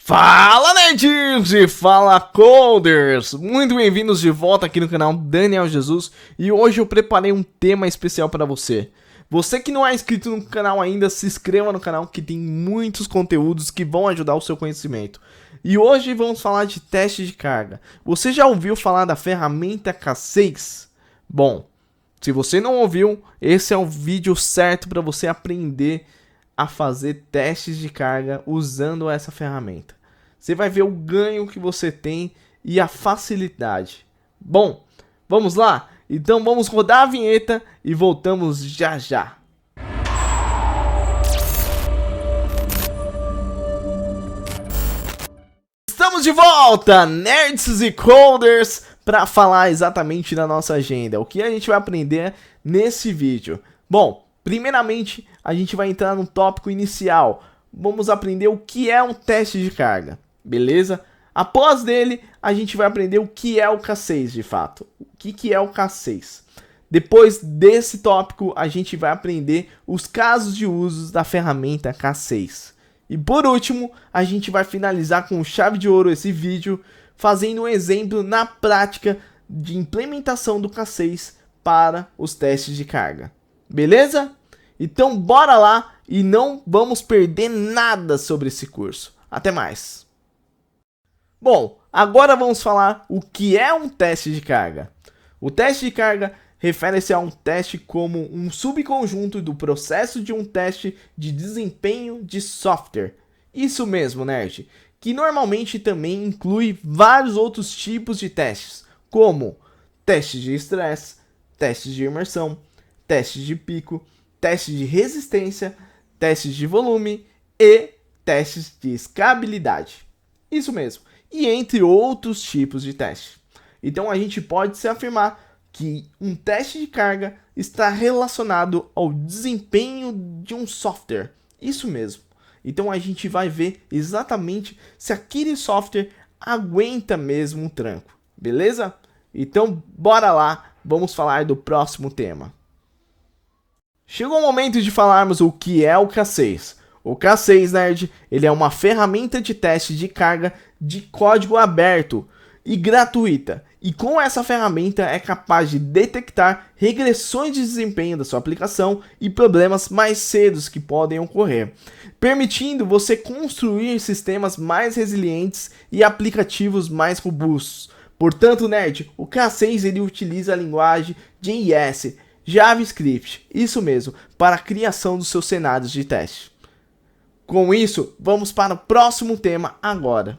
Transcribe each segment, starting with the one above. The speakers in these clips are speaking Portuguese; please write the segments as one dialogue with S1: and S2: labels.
S1: Fala nerds e fala coders! Muito bem-vindos de volta aqui no canal Daniel Jesus e hoje eu preparei um tema especial para você. Você que não é inscrito no canal ainda, se inscreva no canal que tem muitos conteúdos que vão ajudar o seu conhecimento. E hoje vamos falar de teste de carga. Você já ouviu falar da ferramenta K6? Bom, se você não ouviu, esse é o vídeo certo para você aprender a fazer testes de carga usando essa ferramenta. Você vai ver o ganho que você tem e a facilidade. Bom, vamos lá? Então vamos rodar a vinheta e voltamos já já. Estamos de volta, nerds e coders, para falar exatamente da nossa agenda. O que a gente vai aprender nesse vídeo? Bom, primeiramente a gente vai entrar no tópico inicial. Vamos aprender o que é um teste de carga. Beleza? Após dele, a gente vai aprender o que é o K6 de fato. O que é o K6? Depois desse tópico, a gente vai aprender os casos de uso da ferramenta K6. E por último, a gente vai finalizar com chave de ouro esse vídeo, fazendo um exemplo na prática de implementação do K6 para os testes de carga. Beleza? Então bora lá e não vamos perder nada sobre esse curso. Até mais! Bom, agora vamos falar o que é um teste de carga. O teste de carga refere-se a um teste como um subconjunto do processo de um teste de desempenho de software. Isso mesmo, nerd, que normalmente também inclui vários outros tipos de testes, como testes de estresse, testes de imersão, testes de pico, testes de resistência, testes de volume e testes de escalabilidade. Isso mesmo. E entre outros tipos de teste. Então a gente pode se afirmar que um teste de carga está relacionado ao desempenho de um software. Isso mesmo. Então a gente vai ver exatamente se aquele software aguenta mesmo um tranco. Beleza? Então bora lá, vamos falar do próximo tema. Chegou o momento de falarmos o que é o K6. O K6, nerd, ele é uma ferramenta de teste de carga de código aberto e gratuita. E com essa ferramenta é capaz de detectar regressões de desempenho da sua aplicação e problemas mais cedos que podem ocorrer, permitindo você construir sistemas mais resilientes e aplicativos mais robustos. Portanto, nerd, o K6 ele utiliza a linguagem JS, JavaScript, isso mesmo, para a criação dos seus cenários de teste. Com isso, vamos para o próximo tema agora.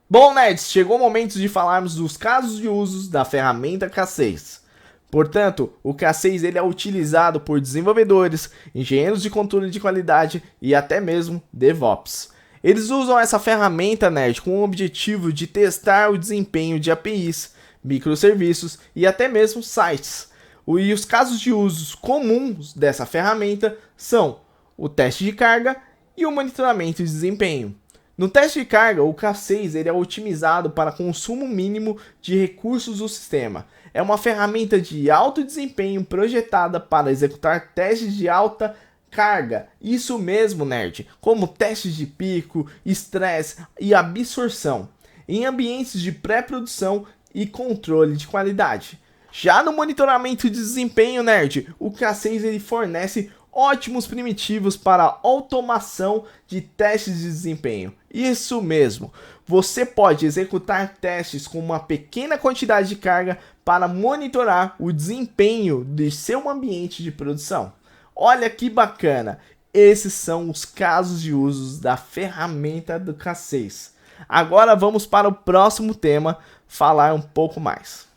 S1: Bom, nerds, chegou o momento de falarmos dos casos de uso da ferramenta K6. Portanto, o K6 ele é utilizado por desenvolvedores, engenheiros de controle de qualidade e até mesmo DevOps. Eles usam essa ferramenta, nerd, com o objetivo de testar o desempenho de APIs, microserviços e até mesmo sites. E os casos de usos comuns dessa ferramenta são o teste de carga e o monitoramento de desempenho. No teste de carga, o K6 ele é otimizado para consumo mínimo de recursos do sistema. É uma ferramenta de alto desempenho projetada para executar testes de alta carga. Isso mesmo, nerd, como testes de pico, estresse e absorção, em ambientes de pré-produção e controle de qualidade. Já no monitoramento de desempenho, nerd, o K6 ele fornece ótimos primitivos para automação de testes de desempenho. Isso mesmo, você pode executar testes com uma pequena quantidade de carga para monitorar o desempenho de seu ambiente de produção. Olha que bacana, esses são os casos de uso da ferramenta do K6. Agora vamos para o próximo tema, falar um pouco mais.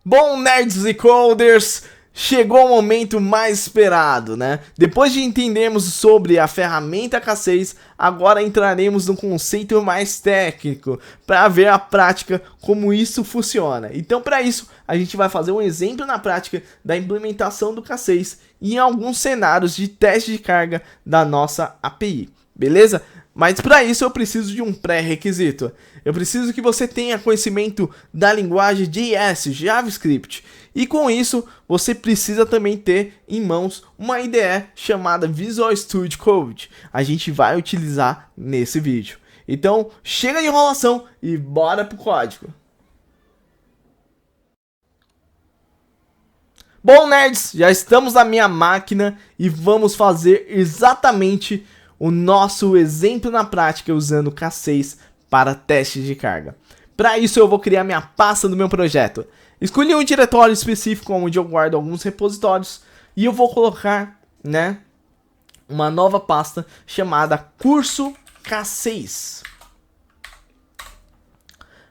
S1: Bom, nerds e coders, chegou o momento mais esperado, né? Depois de entendermos sobre a ferramenta K6, agora entraremos no conceito mais técnico para ver a prática como isso funciona. Então, para isso, a gente vai fazer um exemplo na prática da implementação do K6 em alguns cenários de teste de carga da nossa API, beleza? Mas para isso eu preciso de um pré-requisito. Eu preciso que você tenha conhecimento da linguagem JS, JavaScript. E com isso, você precisa também ter em mãos uma IDE chamada Visual Studio Code. A gente vai utilizar nesse vídeo. Então, chega de enrolação e bora pro código. Bom, nerds, já estamos na minha máquina e vamos fazer exatamente o nosso exemplo na prática usando o K6 para testes de carga. Para isso eu vou criar minha pasta do meu projeto. Escolhi um diretório específico onde eu guardo alguns repositórios e eu vou colocar, uma nova pasta chamada curso K6.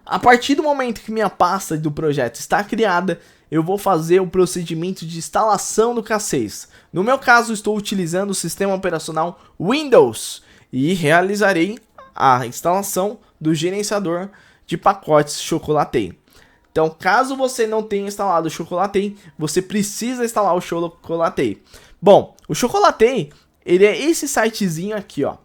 S1: A partir do momento que minha pasta do projeto está criada, eu vou fazer o procedimento de instalação do K6. No meu caso, estou utilizando o sistema operacional Windows e realizarei a instalação do gerenciador de pacotes Chocolatey. Então, caso você não tenha instalado o Chocolatey, você precisa instalar o Chocolatey. Bom, o Chocolatey, ele é esse sitezinho aqui, ó.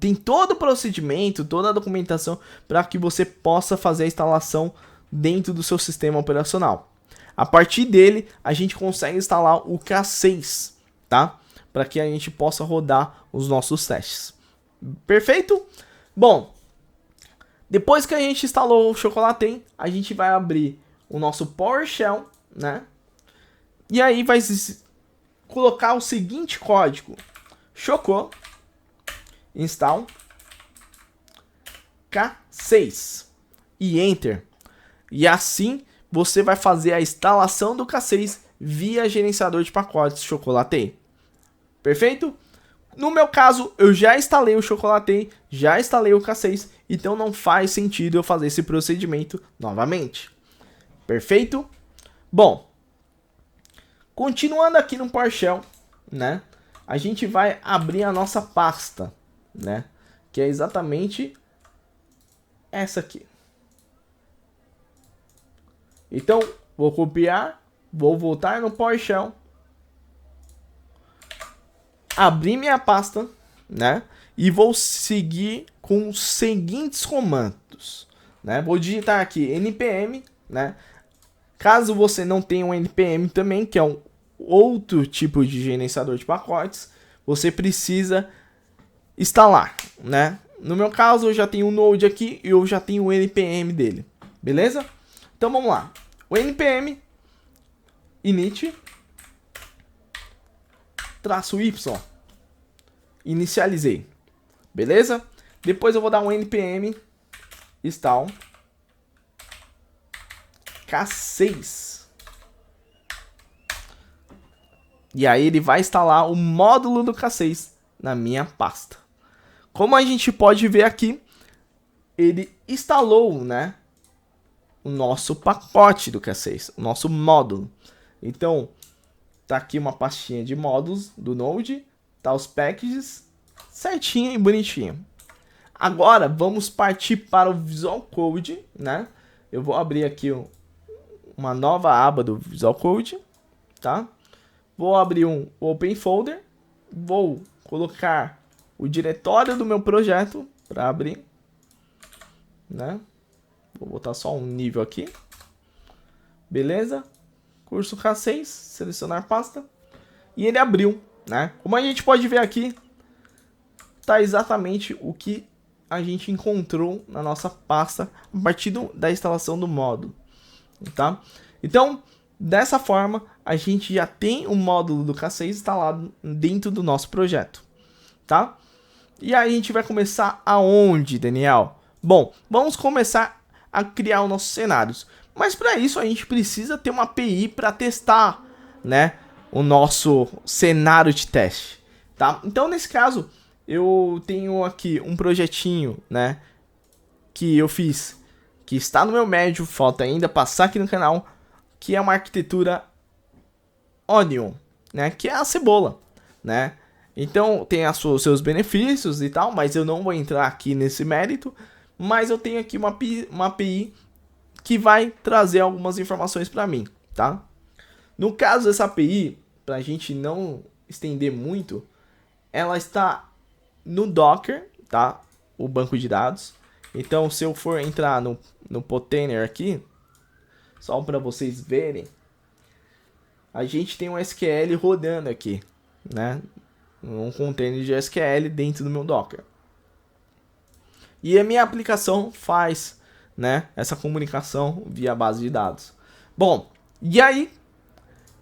S1: Tem todo o procedimento, toda a documentação para que você possa fazer a instalação dentro do seu sistema operacional. A partir dele, a gente consegue instalar o K6, tá? Para que a gente possa rodar os nossos testes. Perfeito? Bom, depois que a gente instalou o Chocolatey, a gente vai abrir o nosso PowerShell, E aí vai colocar o seguinte código: choco install K6 e Enter. E assim você vai fazer a instalação do K6 via gerenciador de pacotes Chocolatey. Perfeito? No meu caso, eu já instalei o Chocolatey, já instalei o K6, então não faz sentido eu fazer esse procedimento novamente. Perfeito? Bom, continuando aqui no PowerShell, a gente vai abrir a nossa pasta, que é exatamente essa aqui. Então, vou copiar, vou voltar no PowerShell, abrir minha pasta, e vou seguir com os seguintes comandos, Vou digitar aqui npm, Caso você não tenha um npm também, que é um outro tipo de gerenciador de pacotes, você precisa instalar, No meu caso, eu já tenho um Node aqui e eu já tenho o npm dele, beleza? Então vamos lá. O npm init -y inicializei, beleza? Depois eu vou dar um npm install K6. E aí ele vai instalar o módulo do K6 na minha pasta. Como a gente pode ver aqui, ele instalou, o nosso pacote do K6, o nosso módulo. Então, tá aqui uma pastinha de módulos do Node, tá os packages, certinho e bonitinho. Agora, vamos partir para o Visual Code, Eu vou abrir aqui uma nova aba do Visual Code, tá? Vou abrir um Open Folder, vou colocar o diretório do meu projeto para abrir, Vou botar só um nível aqui. Beleza? Curso K6, selecionar pasta. E ele abriu, Como a gente pode ver aqui, tá exatamente o que a gente encontrou na nossa pasta a partir da instalação do módulo, tá? Então, dessa forma, a gente já tem o módulo do K6 instalado dentro do nosso projeto, tá? E aí a gente vai começar aonde, Daniel? Bom, vamos começar a criar os nossos cenários. Mas para isso a gente precisa ter uma API para testar, o nosso cenário de teste, tá? Então nesse caso eu tenho aqui um projetinho, que eu fiz, que está no meu médio, falta ainda passar aqui no canal, que é uma arquitetura Onion, que é a cebola, Então tem os seus benefícios e tal, mas eu não vou entrar aqui nesse mérito. Mas eu tenho aqui uma API que vai trazer algumas informações para mim, tá? No caso dessa API, para a gente não estender muito, ela está no Docker, tá? O banco de dados. Então, se eu for entrar no Potainer aqui, só para vocês verem, a gente tem um SQL rodando aqui, né? Um container de SQL dentro do meu Docker. E a minha aplicação faz, né, essa comunicação via base de dados. Bom, e aí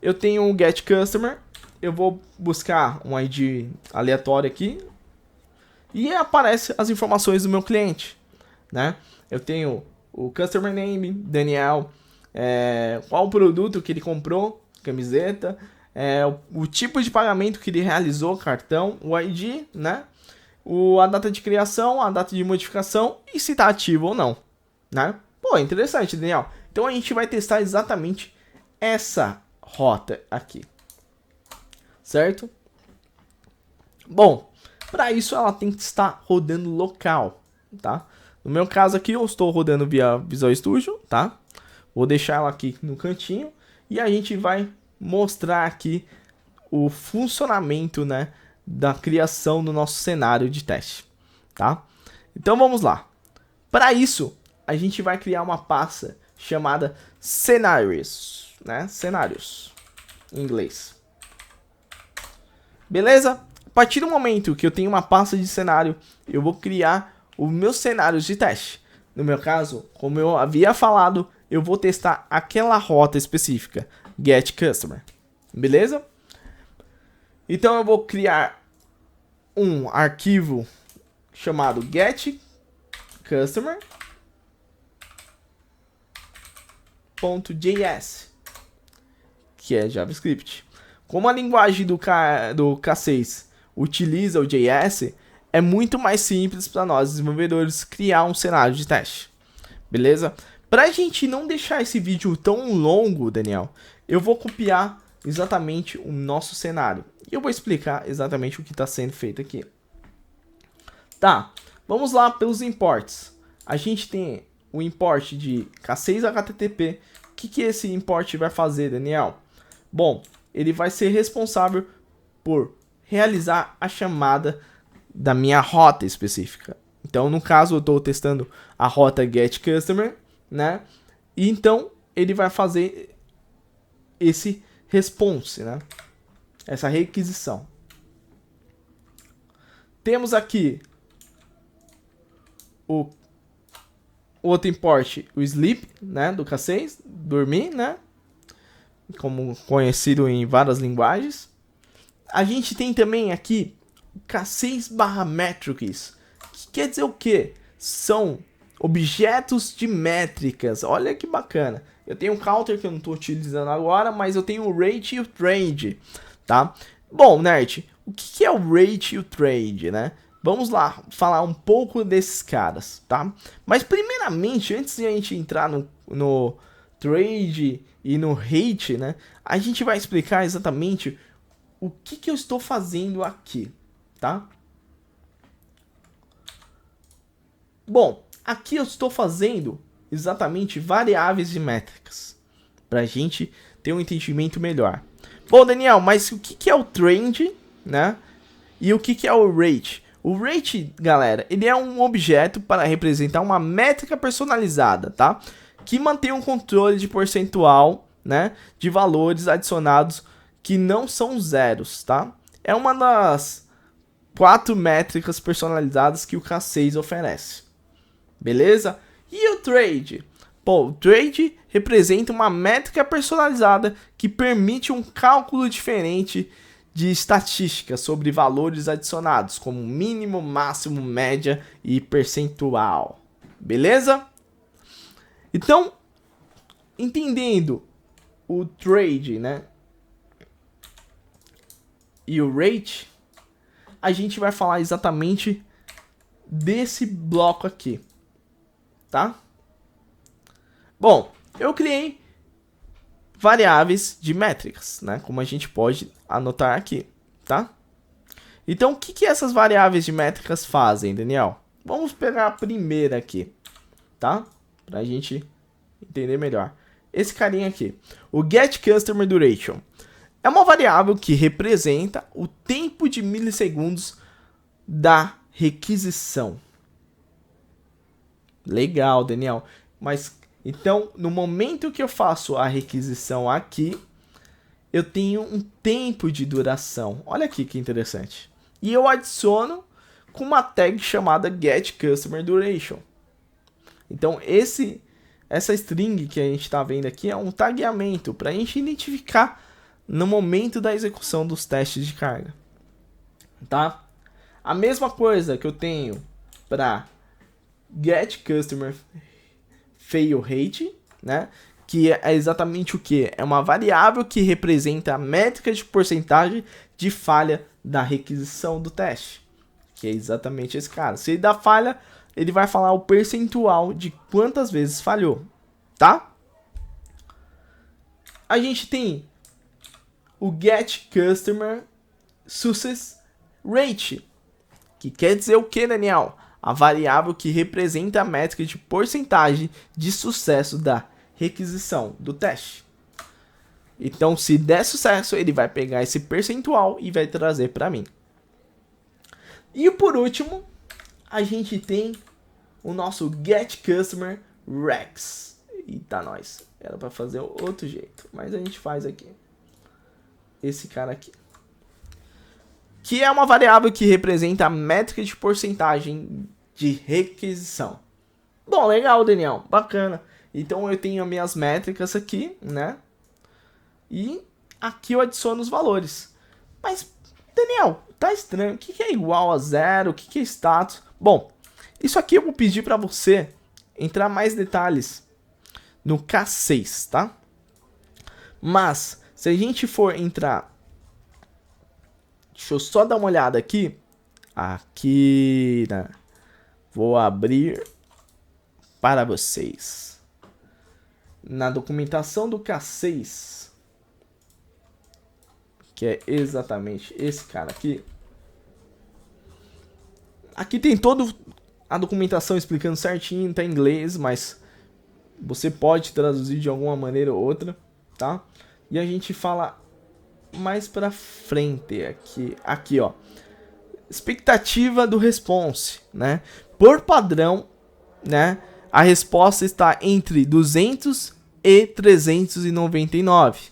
S1: eu tenho um get customer, eu vou buscar um ID aleatório aqui e aparece as informações do meu cliente, né? Eu tenho o customer name, Daniel, qual o produto que ele comprou, camiseta, o tipo de pagamento que ele realizou, cartão, o ID, né? A data de criação, a data de modificação e se está ativo ou não, né? Pô, interessante, Daniel. Então a gente vai testar exatamente essa rota aqui, certo? Bom, para isso ela tem que estar rodando local, tá? No meu caso aqui eu estou rodando via Visual Studio, tá? Vou deixar ela aqui no cantinho e a gente vai mostrar aqui o funcionamento, né, da criação do nosso cenário de teste, tá? Então vamos lá. Para isso, a gente vai criar uma pasta chamada Scenarios, né? Cenários, em inglês. Beleza? A partir do momento que eu tenho uma pasta de cenário, eu vou criar os meus cenários de teste. No meu caso, como eu havia falado, eu vou testar aquela rota específica, Get Customer. Beleza? Então eu vou criar um arquivo chamado Get Customer.js, que é JavaScript. Como a linguagem do K6 utiliza o JS, é muito mais simples para nós desenvolvedores criar um cenário de teste. Beleza? Para a gente não deixar esse vídeo tão longo, Daniel, eu vou copiar exatamente o nosso cenário. E eu vou explicar exatamente o que está sendo feito aqui. Tá, vamos lá pelos imports. A gente tem o import de K6 HTTP. O que esse import vai fazer, Daniel? Bom, ele vai ser responsável por realizar a chamada da minha rota específica. Então, no caso, eu estou testando a rota getCustomer, né? E então, ele vai fazer esse response, né? Essa requisição. Temos aqui o outro import, o sleep, né, do K6, dormir, né? Como conhecido em várias linguagens. A gente tem também aqui K6/metrics, que quer dizer o quê? São objetos de métricas. Olha que bacana. Eu tenho um counter que eu não estou utilizando agora, mas eu tenho o rate e o trade, tá? Bom, nerd, o que é o rate e o trade, né? Vamos lá falar um pouco desses caras, tá? Mas primeiramente, antes de a gente entrar no trade e no rate, né? A gente vai explicar exatamente o que eu estou fazendo aqui, tá? Bom, aqui eu estou fazendo exatamente variáveis de métricas, para a gente ter um entendimento melhor. Bom, Daniel, mas o que é o trend, né? E o que é o rate? O rate, galera, ele é um objeto para representar uma métrica personalizada, tá? Que mantém um controle de percentual, né? De valores adicionados que não são zeros, tá? É uma das 4 métricas personalizadas que o K6 oferece. Beleza? E o trade? Pô, o trade representa uma métrica personalizada que permite um cálculo diferente de estatísticas sobre valores adicionados, como mínimo, máximo, média e percentual. Beleza? Então, entendendo o trade, né? E o rate, a gente vai falar exatamente desse bloco aqui, tá? Bom, eu criei variáveis de métricas, né? Como a gente pode anotar aqui, tá? Então, o que essas variáveis de métricas fazem, Daniel? Vamos pegar a primeira aqui, tá? Pra gente entender melhor. Esse carinha aqui, o getCustomerDuration. É uma variável que representa o tempo de milissegundos da requisição. Legal, Daniel. Mas, então, no momento que eu faço a requisição aqui, eu tenho um tempo de duração. Olha aqui que interessante. E eu adiciono com uma tag chamada getCustomerDuration. Então essa string que a gente está vendo aqui é um tagueamento para a gente identificar no momento da execução dos testes de carga. Tá? A mesma coisa que eu tenho para getCustomerFailRate, né? Que é exatamente o que? É uma variável que representa a métrica de porcentagem de falha da requisição do teste. Que é exatamente esse cara. Se ele dá falha, ele vai falar o percentual de quantas vezes falhou, tá? A gente tem o getCustomerSuccessRate, que quer dizer o que, Daniel? A variável que representa a métrica de porcentagem de sucesso da requisição do teste. Então, se der sucesso, ele vai pegar esse percentual e vai trazer para mim. E por último, a gente tem o nosso getCustomerRex. Eita, nós. Era para fazer outro jeito, mas a gente faz aqui. Esse cara aqui. Que é uma variável que representa a métrica de porcentagem de requisição. Bom, legal, Daniel. Bacana. Então eu tenho as minhas métricas aqui, né? E aqui eu adiciono os valores. Mas, Daniel, tá estranho. O que é igual a zero? O que é status? Bom, isso aqui eu vou pedir para você entrar mais detalhes no K6, tá? Mas, se a gente for entrar... Deixa eu só dar uma olhada aqui. Aqui, né? Vou abrir para vocês. Na documentação do K6, que é exatamente esse cara aqui. Aqui tem toda a documentação explicando certinho, tá em inglês, mas você pode traduzir de alguma maneira ou outra, tá? E a gente fala mais pra frente aqui ó. Expectativa do response, né? Por padrão, né? A resposta está entre 200 e 399,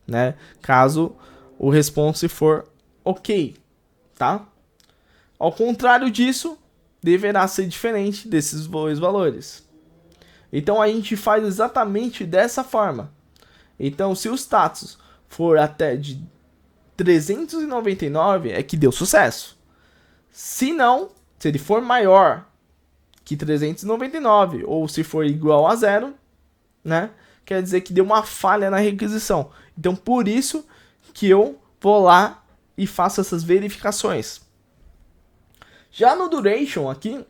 S1: né? Caso o response for ok, tá? Ao contrário disso, deverá ser diferente desses dois valores. Então a gente faz exatamente dessa forma. Então se o status for até de 399, é que deu sucesso. Se não, se ele for maior que 399, ou se for igual a zero, né? Quer dizer que deu uma falha na requisição. Então por isso que eu vou lá e faço essas verificações. Já no duration aqui,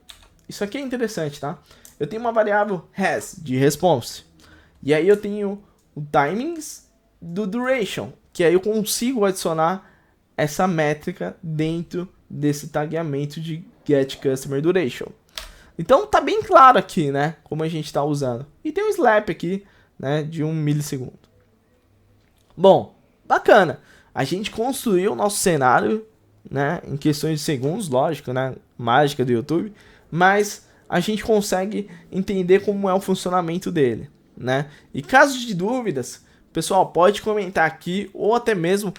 S1: isso aqui é interessante, tá? Eu tenho uma variável has de response. E aí eu tenho o timings do duration, que aí eu consigo adicionar essa métrica dentro desse tagueamento de getCustomerDuration. Então tá bem claro aqui, né, como a gente está usando. E tem um slap aqui, né, de 1 milissegundo. Bom, bacana. A gente construiu o nosso cenário, né, em questões de segundos, lógico, né, mágica do YouTube, mas a gente consegue entender como é o funcionamento dele, né? E caso de dúvidas, pessoal, pode comentar aqui, ou até mesmo,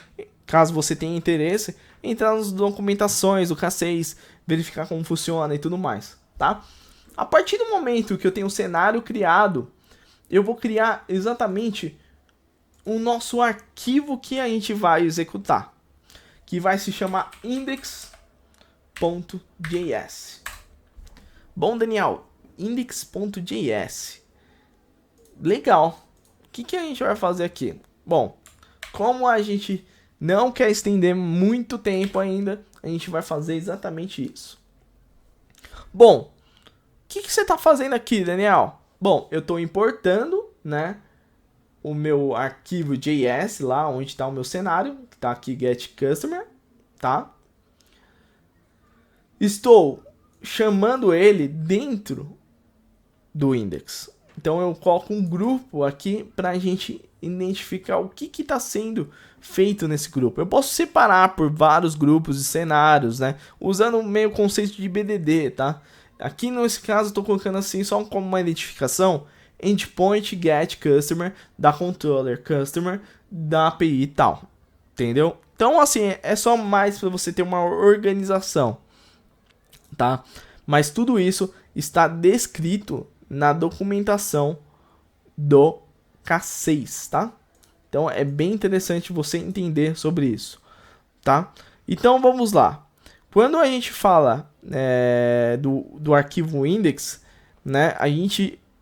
S1: caso você tenha interesse, entrar nas documentações do K6, verificar como funciona e tudo mais, tá? A partir do momento que eu tenho um cenário criado, eu vou criar exatamente o nosso arquivo que a gente vai executar, que vai se chamar index.js. Bom, Daniel, index.js. Legal. O que a gente vai fazer aqui? Bom, como a gente não quer estender muito tempo ainda, a gente vai fazer exatamente isso. Bom, o que você está fazendo aqui, Daniel? Bom, eu estou importando, né, o meu arquivo JS lá, onde está o meu cenário, que está aqui getCustomer, tá? Estou chamando ele dentro do index. Então eu coloco um grupo aqui para a gente identificar o que está sendo feito nesse grupo. Eu posso separar por vários grupos e cenários, né? Usando meio conceito de BDD, tá? Aqui nesse caso eu estou colocando assim só como uma identificação: endpoint get customer da controller customer da API e tal. entendeu? Então, assim, é só mais para você ter uma organização, tá? Mas tudo isso está descrito na documentação do K6, tá? Então, é bem interessante você entender sobre isso, tá? Então, vamos lá. Quando a gente fala do arquivo index, né,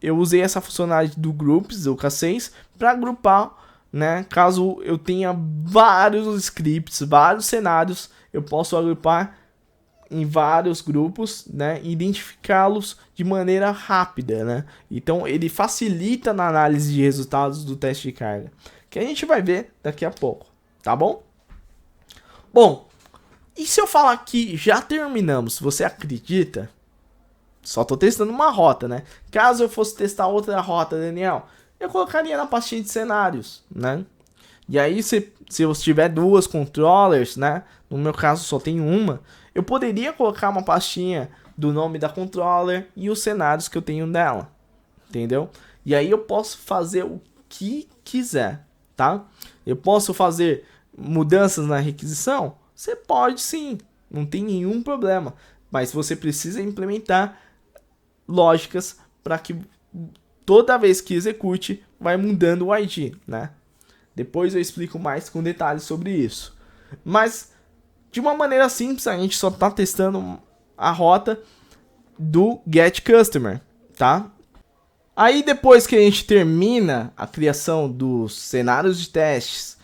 S1: eu usei essa funcionalidade do groups, do K6, para agrupar, né, caso eu tenha vários scripts, vários cenários, eu posso agrupar em vários grupos, né, e identificá-los de maneira rápida, né. Então ele facilita na análise de resultados do teste de carga, que a gente vai ver daqui a pouco, tá bom? Bom, e se eu falar que já terminamos, você acredita? Só tô testando uma rota, né? Caso eu fosse testar outra rota, Daniel, eu colocaria na pastinha de cenários, né? E aí, se eu tiver duas controllers, né? No meu caso só tem uma, eu poderia colocar uma pastinha do nome da controller e os cenários que eu tenho nela, entendeu? E aí eu posso fazer o que quiser, tá? Eu posso fazer mudanças na requisição? Você pode sim, não tem nenhum problema. Mas você precisa implementar lógicas para que toda vez que execute, vai mudando o ID, né? Depois eu explico mais com detalhes sobre isso. Mas, de uma maneira simples, a gente só está testando a rota do getCustomer, tá? Aí depois que a gente termina a criação dos cenários de testes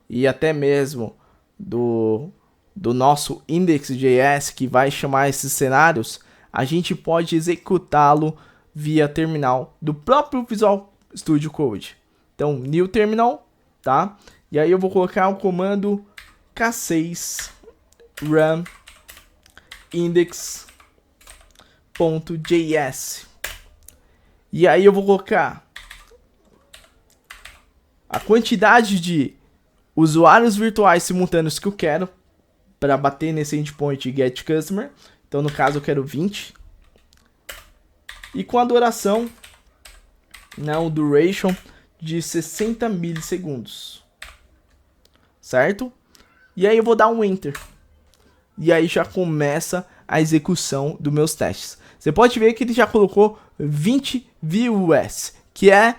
S1: e até mesmo do nosso index.js que vai chamar esses cenários, a gente pode executá-lo via terminal do próprio Visual Studio Code. Então, new terminal, tá? E aí eu vou colocar o comando k6 run index.js. E aí eu vou colocar a quantidade de usuários virtuais simultâneos que eu quero para bater nesse endpoint getCustomer. Então, no caso, eu quero 20. E com a duração, o duration de 60 milissegundos. Certo? E aí eu vou dar um Enter. E aí já começa a execução dos meus testes. Você pode ver que ele já colocou 20 views, que é,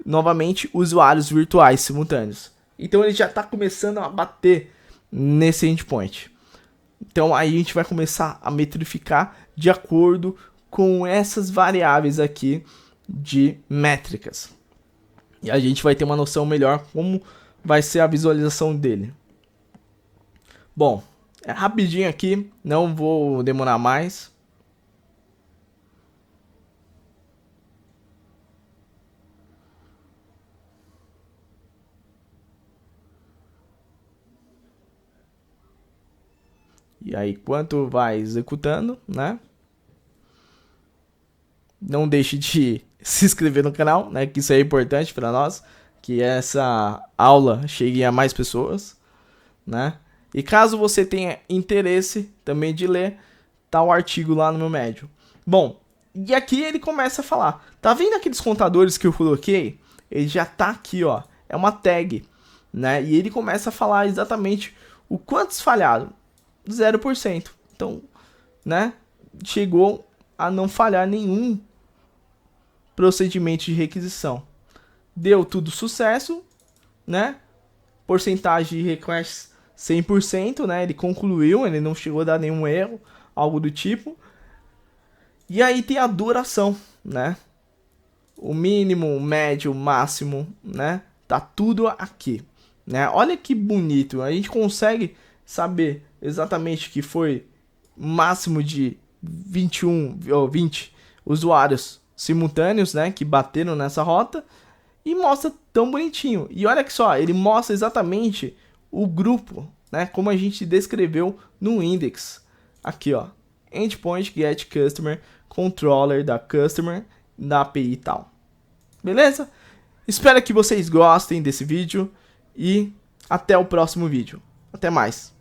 S1: novamente, usuários virtuais simultâneos. Então ele já está começando a bater nesse endpoint. Então aí a gente vai começar a metrificar de acordo com essas variáveis aqui de métricas. E a gente vai ter uma noção melhor como vai ser a visualização dele. Bom, é rapidinho aqui, não vou demorar mais. E aí, enquanto vai executando, né? Não deixe de se inscrever no canal, né? Que isso é importante para nós, que essa aula chegue a mais pessoas, né? E caso você tenha interesse também de ler, tá o artigo lá no meu Medium. Bom, e aqui ele começa a falar. Tá vendo aqueles contadores que eu coloquei? Ele já tá aqui, ó. É uma tag, né? E ele começa a falar exatamente o quantos falharam. 0%. Então, né? Chegou a não falhar nenhum procedimento de requisição. Deu tudo sucesso, né? Porcentagem de requests 100%, né? Ele concluiu, ele não chegou a dar nenhum erro, algo do tipo. E aí tem a duração, né? O mínimo, o médio, o máximo, né? Tá tudo aqui, né? Olha que bonito. A gente consegue saber exatamente que foi máximo de 21 ou 20 usuários simultâneos, né, que bateram nessa rota, e mostra tão bonitinho. E olha que só, ele mostra exatamente o grupo, né, como a gente descreveu no index. Aqui, ó, endpoint get customer controller da customer da API e tal. Beleza? Espero que vocês gostem desse vídeo e até o próximo vídeo. Até mais.